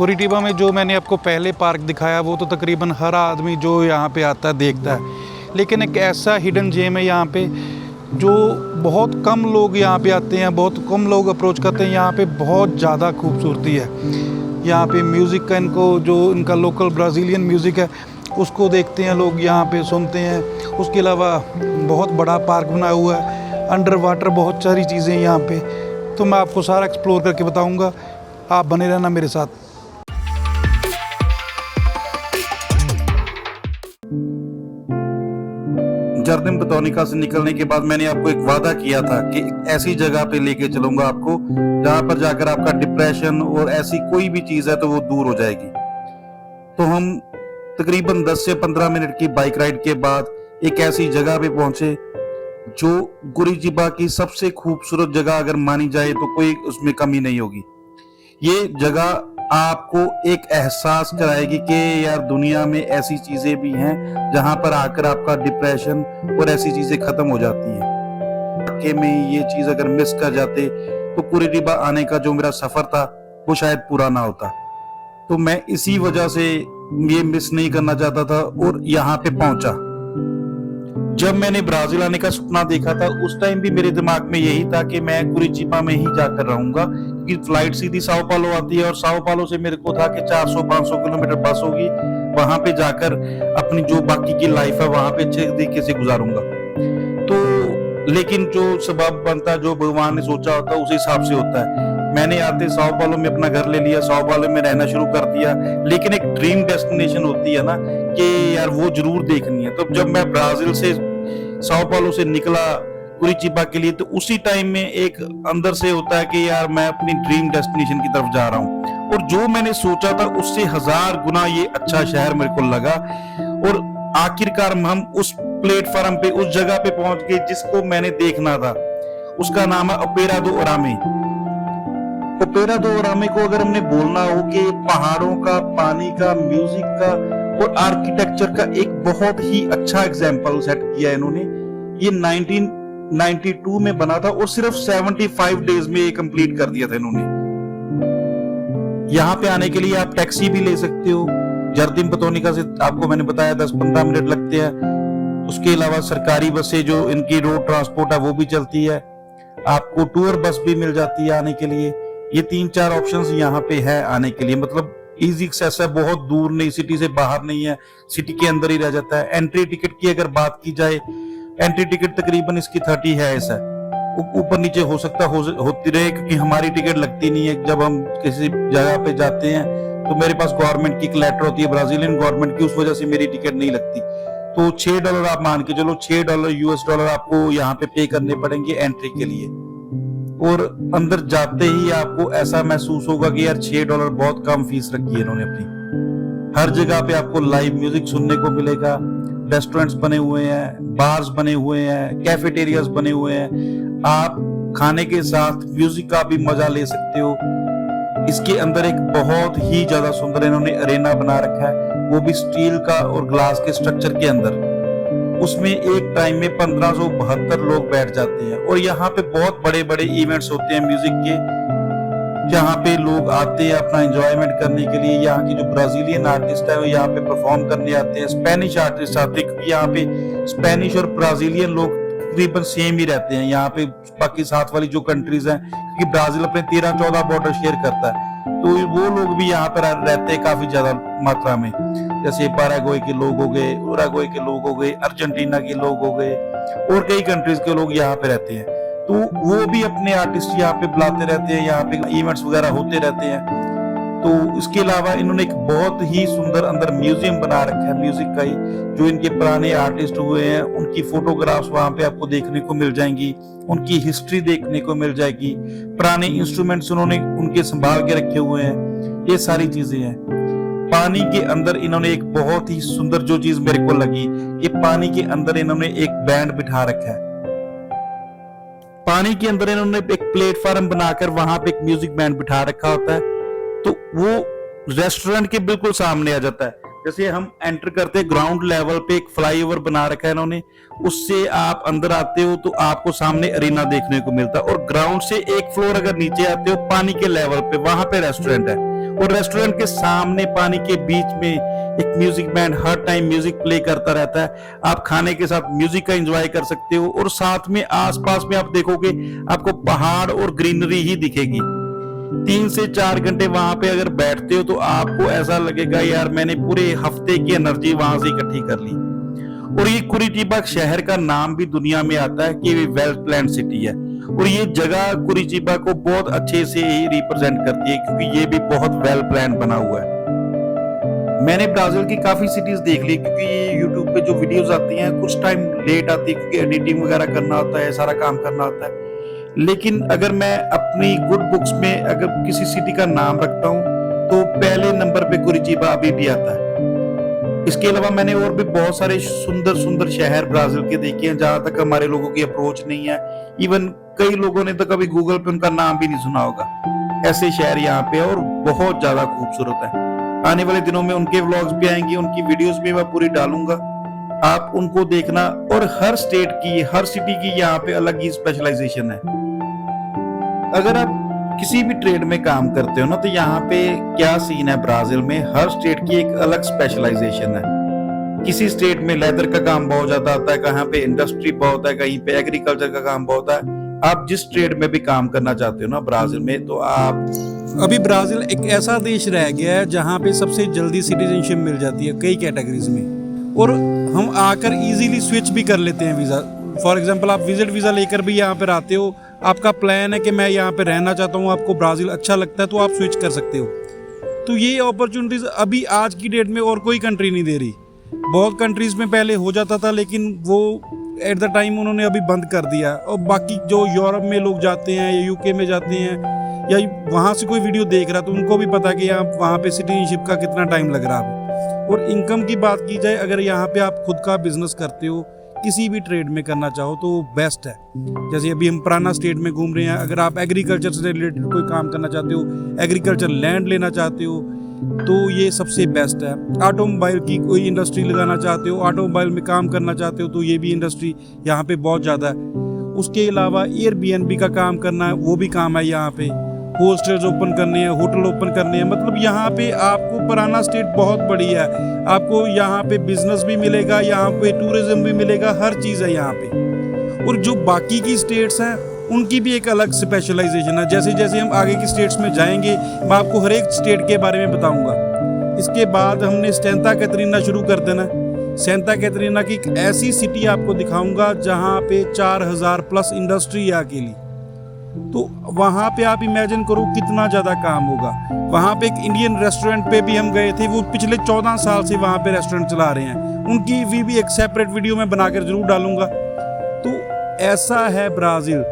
कुरिटिबा में जो मैंने आपको पहले पार्क दिखाया वो तो तकरीबन हर आदमी जो यहाँ पे आता है देखता है, लेकिन एक ऐसा हिडन जेम है यहाँ पे जो बहुत कम लोग यहाँ पे आते हैं, बहुत कम लोग अप्रोच करते हैं। यहाँ पे बहुत ज़्यादा खूबसूरती है। यहाँ पे म्यूज़िक का इनको जो इनका लोकल ब्राज़ीलियन म्यूज़िक है उसको देखते हैं लोग, यहाँ पे सुनते हैं। उसके अलावा बहुत बड़ा पार्क बना हुआ है, अंडर वाटर बहुत सारी चीज़ें यहाँ पे, तो मैं आपको सारा एक्सप्लोर करके बताऊँगा। आप बने रहना मेरे साथ। जर्दिन बतौनिका से निकलने के बाद मैंने आपको एक वादा किया था कि ऐसी जगह पे लेके चलूंगा आपको जहां पर जाकर आपका डिप्रेशन और ऐसी कोई भी चीज है तो वो दूर हो जाएगी। तो हम तकरीबन 10 से 15 मिनट की बाइक राइड के बाद एक ऐसी जगह पे पहुंचे जो कुरिटिबा की सबसे खूबसूरत जगह अगर मानी जाए तो कोई उसमें कमी नहीं होगी। ये जगह आपको एक एहसास कराएगी कि यार दुनिया में ऐसी चीजें भी हैं जहां पर आकर आपका डिप्रेशन और ऐसी चीजें खत्म हो जाती हैं। वाकई में ये चीज अगर मिस कर जाते तो कुरिटिबा आने का जो मेरा सफर था वो शायद पूरा ना होता। तो मैं इसी वजह से ये मिस नहीं करना चाहता था और यहाँ पे पहुंचा। जब मैंने ब्राजील आने का सपना देखा था उस टाइम भी मेरे दिमाग में यही था कि मैं कुरिटिबा में ही जाकर रहूंगा, क्योंकि फ्लाइट सीधी साओ पालो आती है और साओ पालो से मेरे को था कि 400-500 किलोमीटर बस होगी, वहां पे जाकर अपनी जो बाकी की लाइफ है वहां पे अच्छे तरीके से गुजारूंगा। तो लेकिन जो सबब बनता, जो भगवान ने सोचा होता है उस हिसाब से होता है। मैंने आते साओ पालो में अपना घर ले लिया, साओ पालो में रहना शुरू कर दिया, लेकिन एक ड्रीम डेस्टिनेशन होती है ना कि यार वो जरूर देखनी है। तो जब मैं ब्राजील से साओ पालो से निकला कुरिटिबा के लिए तो उसी टाइम में एक अंदर से होता है कि यार मैं अपनी ड्रीम डेस्टिनेशन की तरफ जा रहा हूँ, और जो मैंने सोचा था उससे 1000 गुना ये अच्छा शहर मेरे को लगा। और आखिरकार हम उस प्लेटफॉर्म पे, उस जगह पे पहुंच गए जिसको मैंने देखना था। उसका नाम है ओपेरा दो ओरामे। ओपेरा दो ओरामे को अगर हमने बोलना हो कि पहाड़ों का, पानी का, म्यूजिक का और आर्किटेक्चर का एक बहुत ही अच्छा एग्जाम्पल सेट किया है इन्होंने। ये 1992 में बना था और सिर्फ 75 डेज में ये कंप्लीट कर दिया था इन्होंने। यहाँ पे आने के लिए आप टैक्सी भी ले सकते हो। जर्दिन बतौनिका से आपको मैंने बताया 10-15 मिनट लगते हैं। उसके अलावा सरकारी बसें जो इनकी रोड ट्रांसपोर्ट है वो भी चलती है। आपको टूर बस भी मिल जाती है आने के लिए। ये 3-4 ऑप्शंस यहाँ पे है आने के लिए, मतलब इजी एक्सेस है, बहुत दूर नहीं, सिटी से बाहर नहीं है, सिटी के अंदर ही रह जाता है। एंट्री टिकट की अगर बात की जाए, एंट्री टिकट तकरीबन इसकी 30 है ऐसा, ऊपर नीचे हो सकता होती रहे, क्योंकि हमारी टिकट लगती नहीं है। जब हम किसी जगह पे जाते हैं तो मेरे पास गवर्नमेंट की लेटर होती है, ब्राजीलियन गवर्नमेंट की, उस वजह से मेरी टिकट नहीं लगती। तो $6 आप मान के चलो, $6 US डॉलर आपको यहाँ पे पे करने पड़ेंगे एंट्री के लिए। और अंदर जाते ही आपको ऐसा महसूस होगा कि यार $6 बहुत कम फीस रखी है इन्होंने अपनी। हर जगह पे आपको लाइव म्यूजिक सुनने को मिलेगा, रेस्टोरेंट्स बने हुए हैं, बार्स बने हुए हैं, कैफेटेरियाज बने हुए हैं। आप खाने के साथ म्यूजिक का भी मजा ले सकते हो। इसके अंदर एक बहुत ही ज्यादा सुंदर इन्होंने अरेना बना रखा है, वो भी स्टील का और ग्लास के स्ट्रक्चर के अंदर। उसमें एक टाइम में 1572 लोग बैठ जाते हैं। और यहाँ पे बहुत बड़े बड़े इवेंट्स होते हैं म्यूजिक के, जहाँ पे लोग आते हैं अपना एंजॉयमेंट करने के लिए। यहाँ की जो ब्राजीलियन आर्टिस्ट है वो यहाँ पे परफॉर्म करने आते हैं, स्पेनिश आर्टिस्ट आते हैं, क्योंकि यहाँ पे स्पेनिश और ब्राजीलियन लोग तकरीबन सेम ही रहते हैं। यहाँ पे बाकी साथ वाली जो कंट्रीज हैं, क्योंकि ब्राजील अपने 13-14 बॉर्डर शेयर करता है, तो वो लोग भी यहाँ पर रहते हैं काफी ज्यादा मात्रा में। जैसे पैराग्वे के लोग हो गए, उरुग्वे के लोग हो गए, अर्जेंटीना के लोग हो गए, और कई कंट्रीज के लोग यहाँ पे रहते हैं। तो वो भी अपने आर्टिस्ट यहाँ पे बुलाते रहते हैं, यहाँ पे इवेंट्स वगैरह होते रहते हैं। तो इसके अलावा इन्होंने एक बहुत ही सुंदर अंदर म्यूजियम बना रखा है म्यूजिक का ही। जो इनके पुराने आर्टिस्ट हुए हैं उनकी फोटोग्राफ्स वहां पे आपको देखने को मिल जाएंगी, उनकी हिस्ट्री देखने को मिल जाएगी, पुराने इंस्ट्रूमेंट्स उन्होंने उनके संभाल के रखे हुए हैं, ये सारी चीजें हैं। पानी के अंदर इन्होंने एक बहुत ही सुंदर जो चीज मेरे को लगी, ये पानी के अंदर इन्होंने एक बैंड बिठा रखा है। पानी के अंदर इन्होंने एक प्लेटफॉर्म बनाकर वहां पे एक म्यूजिक बैंड बिठा रखा होता है, तो वो रेस्टोरेंट के बिल्कुल सामने आ जाता है। जैसे हम एंटर करते हैं, ग्राउंड लेवल पे एक फ्लाईओवर बना रखा है इन्होंने, उससे आप अंदर आते हो तो आपको सामने अरीना देखने को मिलता है। और ग्राउंड से एक फ्लोर अगर नीचे आते हो पानी के लेवल पे, वहां पे रेस्टोरेंट है। और रेस्टोरेंट के सामने पानी के बीच में एक म्यूजिक बैंड हर टाइम म्यूजिक प्ले करता रहता है। आप खाने के साथ म्यूजिक का एंजॉय कर सकते हो और साथ में आसपास में आप देखोगे आपको पहाड़ और ग्रीनरी ही दिखेगी। 3 से 4 घंटे वहां पे अगर बैठते हो तो आपको ऐसा लगेगा यार मैंने पूरे हफ्ते की एनर्जी वहां से इकट्ठी कर ली। और ये कुरिचिबा शहर का नाम भी दुनिया में आता है कि वेल प्लान्ड सिटी है और ये जगह कुरिचिबा को बहुत अच्छे से ही रिप्रेजेंट करती है क्योंकि ये भी बहुत वेल प्लान बना हुआ है। मैंने ब्राजील की काफी सिटीज देख ली क्योंकि ये यूट्यूब पे जो वीडियोस आती हैं कुछ टाइम लेट आती है क्योंकि एडिटिंग वगैरह करना होता है, सारा काम करना होता है। लेकिन अगर मैं अपनी गुड बुक्स में अगर किसी सिटी का नाम रखता हूँ तो पहले नंबर पे कुरिचिबा अभी भी आता है। इसके अलावा मैंने और भी बहुत सारे सुंदर सुंदर शहर ब्राजील के देखे हैं जहां तक हमारे लोगों की अप्रोच नहीं है। इवन कई लोगों ने तो कभी गूगल पे उनका नाम भी नहीं सुना होगा। ऐसे शहर यहाँ पे और बहुत ज्यादा खूबसूरत है। आने वाले दिनों में उनके व्लॉग्स भी आएंगे, उनकी वीडियोस भी मैं पूरी डालूंगा, आप उनको देखना। और हर स्टेट की, हर सिटी की यहाँ पे अलग ही स्पेशलाइजेशन है। अगर आप किसी भी ट्रेड में काम करते हो ना तो यहाँ पे क्या सीन है ब्राजील में, हर स्टेट की एक अलग स्पेशलाइजेशन है। किसी स्टेट में लेदर का काम बहुत ज्यादा आता है, कहाँ पे इंडस्ट्री बहुत है, कहीं पे एग्रीकल्चर का काम बहुत है। आप जिस ट्रेड में भी काम करना चाहते हो ना ब्राजील में तो आप अभी ब्राजील एक ऐसा देश रह गया है जहाँ पे सबसे जल्दी सिटीजनशिप मिल जाती है कई कैटेगरीज में और हम आकर इजीली स्विच भी कर लेते हैं वीज़ा। फॉर एग्जांपल आप विजिट वीज़ा लेकर भी यहाँ पर आते हो, आपका प्लान है कि मैं यहाँ पे रहना चाहता हूँ, आपको ब्राज़ील अच्छा लगता है तो आप स्विच कर सकते हो। तो ये अपॉर्चुनिटीज़ अभी आज की डेट में और कोई कंट्री नहीं दे रही। बहुत कंट्रीज़ में पहले हो जाता था लेकिन वो एट द टाइम उन्होंने अभी बंद कर दिया। और बाकी जो यूरोप में लोग जाते हैं या यूके में जाते हैं या वहाँ से कोई वीडियो देख रहा तो उनको भी पता कि यहाँ वहाँ पे सिटीजनशिप का कितना टाइम लग रहा है। और इनकम की बात की जाए, अगर यहाँ पे आप खुद का बिजनेस करते हो, किसी भी ट्रेड में करना चाहो तो बेस्ट है। जैसे अभी हम पुराना स्टेट में घूम रहे हैं, अगर आप एग्रीकल्चर से रिलेटेड कोई काम करना चाहते हो, एग्रीकल्चर लैंड लेना चाहते हो तो ये सबसे बेस्ट है। ऑटोमोबाइल की कोई इंडस्ट्री लगाना चाहते हो, ऑटोमोबाइल में काम करना चाहते हो तो ये भी इंडस्ट्री यहाँ पे बहुत ज़्यादा है। उसके अलावा एयरबीएनबी का काम करना है, वो भी काम है यहाँ पे। हॉस्टल्स ओपन करने हैं, होटल ओपन करने हैं, मतलब यहाँ पे आपको पुराना स्टेट बहुत बढ़िया है। आपको यहाँ पे बिजनेस भी मिलेगा, यहाँ पे टूरिज्म भी मिलेगा, हर चीज़ है यहाँ पे। और जो बाकी की स्टेट्स हैं उनकी भी एक अलग स्पेशलाइजेशन है। जैसे जैसे हम आगे की स्टेट्स में जाएंगे मैं आपको हर एक स्टेट के बारे में बताऊंगा। इसके बाद हमने सेंटा कैटरीना शुरू कर देना। सेंटा कैटरीना की एक ऐसी सिटी आपको दिखाऊंगा जहाँ पे 4000 प्लस इंडस्ट्री है अकेली। तो वहाँ पे आप इमेजिन करो कितना ज़्यादा काम होगा। वहाँ पे एक इंडियन रेस्टोरेंट पे भी हम गए थे, वो पिछले 14 साल से वहाँ पे रेस्टोरेंट चला रहे हैं। उनकी भी एक सेपरेट वीडियो में बनाकर जरूर डालूंगा। तो ऐसा है ब्राज़ील।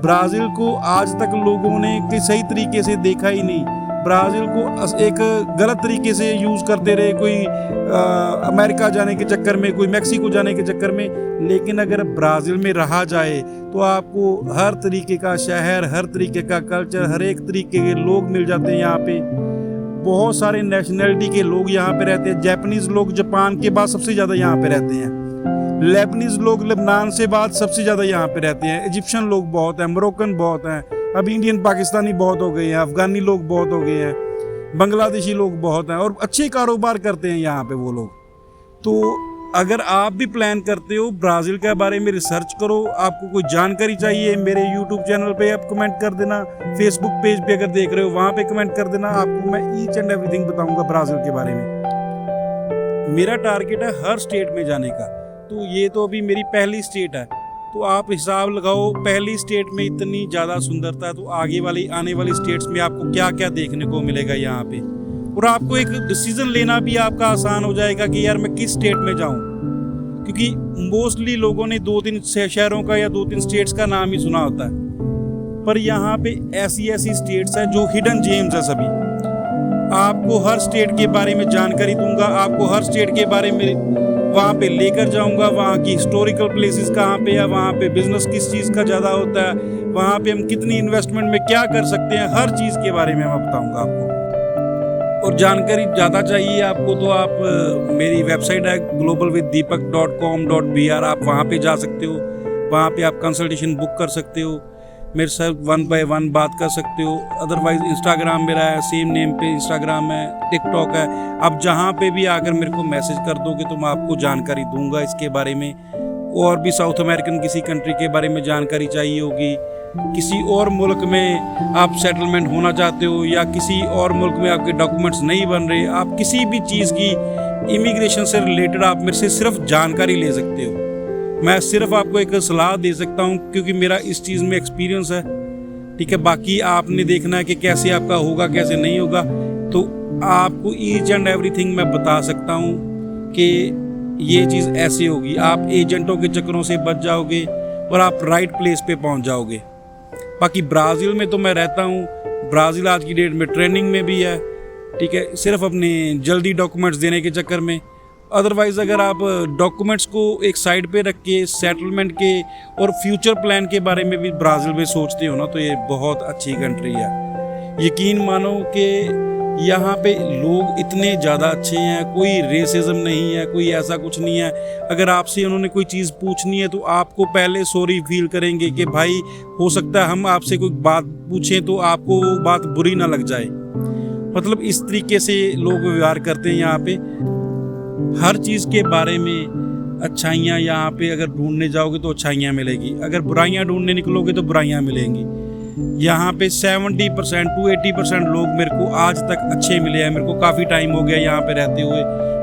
ब्राज़ील को आज तक लोगों ने सही तरीके से देखा ही नहीं। ब्राज़ील को एक गलत तरीके से यूज़ करते रहे, कोई अमेरिका जाने के चक्कर में, कोई मैक्सिको जाने के चक्कर में। लेकिन अगर ब्राज़ील में रहा जाए तो आपको हर तरीके का शहर, हर तरीके का कल्चर, हर एक तरीके के लोग मिल जाते हैं यहाँ पे। बहुत सारे नेशनैलिटी के लोग यहाँ पे रहते हैं। जापानीज़ लोग जापान के बाद सबसे ज़्यादा यहाँ पे रहते हैं। लेबनीज़ लोग लेबनान से बाद सबसे ज़्यादा यहाँ पे रहते हैं। इजिप्शियन लोग बहुत हैं, मोरक्कन बहुत हैं, अब इंडियन पाकिस्तानी बहुत हो गए हैं, अफगानी लोग बहुत हो गए हैं, बांग्लादेशी लोग बहुत हैं और अच्छे कारोबार करते हैं यहाँ पे वो लोग। तो अगर आप भी प्लान करते हो ब्राज़ील के बारे में, रिसर्च करो। आपको कोई जानकारी चाहिए मेरे यूट्यूब चैनल पे आप कमेंट कर देना। फेसबुक पेज पे अगर देख रहे हो वहाँ पे कमेंट कर देना। आपको मैं ईच एंड एवरीथिंग बताऊँगा ब्राज़ील के बारे में। मेरा टारगेट है हर स्टेट में जाने का। तो ये तो अभी मेरी पहली स्टेट है, तो आप हिसाब लगाओ पहली स्टेट में इतनी ज़्यादा सुंदरता है तो आगे वाली आने वाली स्टेट्स में आपको क्या क्या देखने को मिलेगा यहाँ पे। और आपको एक डिसीजन लेना भी आपका आसान हो जाएगा कि यार मैं किस स्टेट में जाऊँ, क्योंकि मोस्टली लोगों ने 2-3 शहरों का या 2-3 स्टेट्स का नाम ही सुना होता है। पर यहाँ पे ऐसी ऐसी स्टेट्स हैं जो हिडन जेम्स है सभी। आपको हर स्टेट के बारे में जानकारी दूंगा, आपको हर स्टेट के बारे में वहाँ पे लेकर जाऊंगा। वहाँ की हिस्टोरिकल प्लेसेस कहाँ पे है, वहाँ पे बिजनेस किस चीज़ का ज़्यादा होता है, वहाँ पे हम कितनी इन्वेस्टमेंट में क्या कर सकते हैं, हर चीज़ के बारे में मैं बताऊंगा आपको। और जानकारी ज़्यादा चाहिए आपको तो आप मेरी वेबसाइट है globalwithdeepak.com.br, आप वहाँ पे जा सकते हो। वहाँ पे आप कंसल्टेशन बुक कर सकते हो। मेरे साथ 1 by 1 बात कर सकते हो। अदरवाइज इंस्टाग्राम मेरा है, सेम नेम पे इंस्टाग्राम है, टिकटॉक है। आप जहाँ पे भी आकर मेरे को मैसेज कर दोगे तो मैं आपको जानकारी दूंगा इसके बारे में। और भी साउथ अमेरिकन किसी कंट्री के बारे में जानकारी चाहिए होगी, किसी और मुल्क में आप सेटलमेंट होना चाहते हो या किसी और मुल्क में आपके डॉक्यूमेंट्स नहीं बन रहे, आप किसी भी चीज़ की इमिग्रेशन से रिलेटेड आप मेरे से सिर्फ जानकारी ले सकते हो। मैं सिर्फ आपको एक सलाह दे सकता हूँ क्योंकि मेरा इस चीज़ में एक्सपीरियंस है, ठीक है। बाकी आपने देखना है कि कैसे आपका होगा कैसे नहीं होगा। तो आपको ईच एंड एवरीथिंग मैं बता सकता हूँ कि ये चीज़ ऐसे होगी। आप एजेंटों के चक्करों से बच जाओगे और आप राइट प्लेस पे पहुँच जाओगे। बाकी ब्राज़ील में तो मैं रहता हूँ, ब्राज़ील आज की डेट में ट्रेंडिंग में भी है, ठीक है, सिर्फ अपने जल्दी डॉक्यूमेंट्स देने के चक्कर में। अदरवाइज़ अगर आप डॉक्यूमेंट्स को एक साइड पे रख के सेटलमेंट के और फ्यूचर प्लान के बारे में भी ब्राज़ील में सोचते हो ना, तो ये बहुत अच्छी कंट्री है। यकीन मानो कि यहाँ पे लोग इतने ज़्यादा अच्छे हैं, कोई रेसिज्म नहीं है, कोई ऐसा कुछ नहीं है। अगर आपसे उन्होंने कोई चीज़ पूछनी है तो आपको पहले सॉरी फील करेंगे कि भाई हो सकता है हम आपसे कोई बात पूछें तो आपको वो बात बुरी ना लग जाए। मतलब इस तरीके से लोग व्यवहार करते हैं यहाँ पे। हर चीज़ के बारे में अच्छाइयाँ यहाँ पे अगर ढूंढने जाओगे तो अच्छाइयाँ मिलेगी, अगर बुराइयाँ ढूंढने निकलोगे तो बुराइयाँ मिलेंगी। यहाँ पे 70% to 80% लोग मेरे को आज तक अच्छे मिले हैं। मेरे को काफ़ी टाइम हो गया यहाँ पे रहते हुए।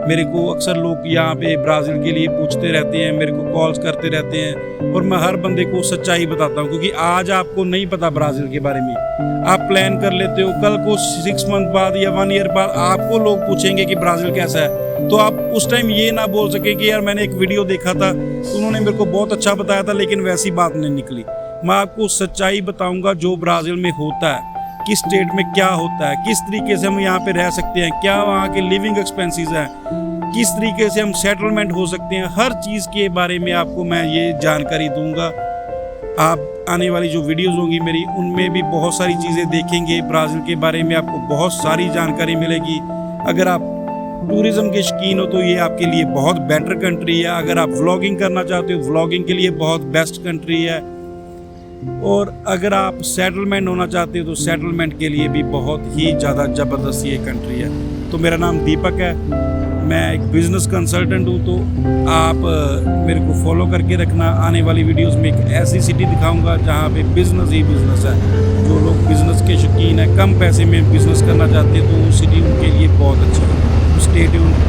मेरे को अक्सर लोग यहाँ पे ब्राज़ील के लिए पूछते रहते हैं, मेरे को कॉल्स करते रहते हैं और मैं हर बंदे को सच्चाई बताता हूँ क्योंकि आज आपको नहीं पता ब्राज़ील के बारे में। आप प्लान कर लेते हो, कल को 6 मंथ बाद या 1 ईयर बाद आपको लोग पूछेंगे कि ब्राज़ील कैसा है, तो आप उस टाइम ये ना बोल सके कि यार मैंने एक वीडियो देखा था तो उन्होंने मेरे को बहुत अच्छा बताया था लेकिन वैसी बात नहीं निकली। मैं आपको सच्चाई बताऊंगा जो ब्राज़ील में होता है, किस स्टेट में क्या होता है, किस तरीके से हम यहाँ पे रह सकते हैं, क्या वहाँ के लिविंग एक्सपेंसेस हैं, किस तरीके से हम सेटलमेंट हो सकते हैं। हर चीज़ के बारे में आपको मैं ये जानकारी दूंगा। आप आने वाली जो वीडियोस होंगी मेरी, उनमें भी बहुत सारी चीज़ें देखेंगे ब्राज़ील के बारे में, आपको बहुत सारी जानकारी मिलेगी। अगर आप टूरिज़्म के शौकीन हो तो ये आपके लिए बहुत बेटर कंट्री है। अगर आप व्लॉगिंग करना चाहते हो, व्लॉगिंग के लिए बहुत बेस्ट कंट्री है। और अगर आप सेटलमेंट होना चाहते हो तो सेटलमेंट के लिए भी बहुत ही ज़्यादा ज़बरदस्त ये कंट्री है। तो मेरा नाम दीपक है, मैं एक बिज़नेस कंसल्टेंट हूँ। तो आप मेरे को फॉलो करके रखना। आने वाली वीडियोस में एक ऐसी सिटी दिखाऊंगा जहाँ पे बिज़नेस ही बिज़नेस है। जो लोग बिज़नेस के शौकीन हैं, कम पैसे में बिज़नेस करना चाहते हैं तो वो सिटी उनके लिए बहुत अच्छी है। Stay tuned.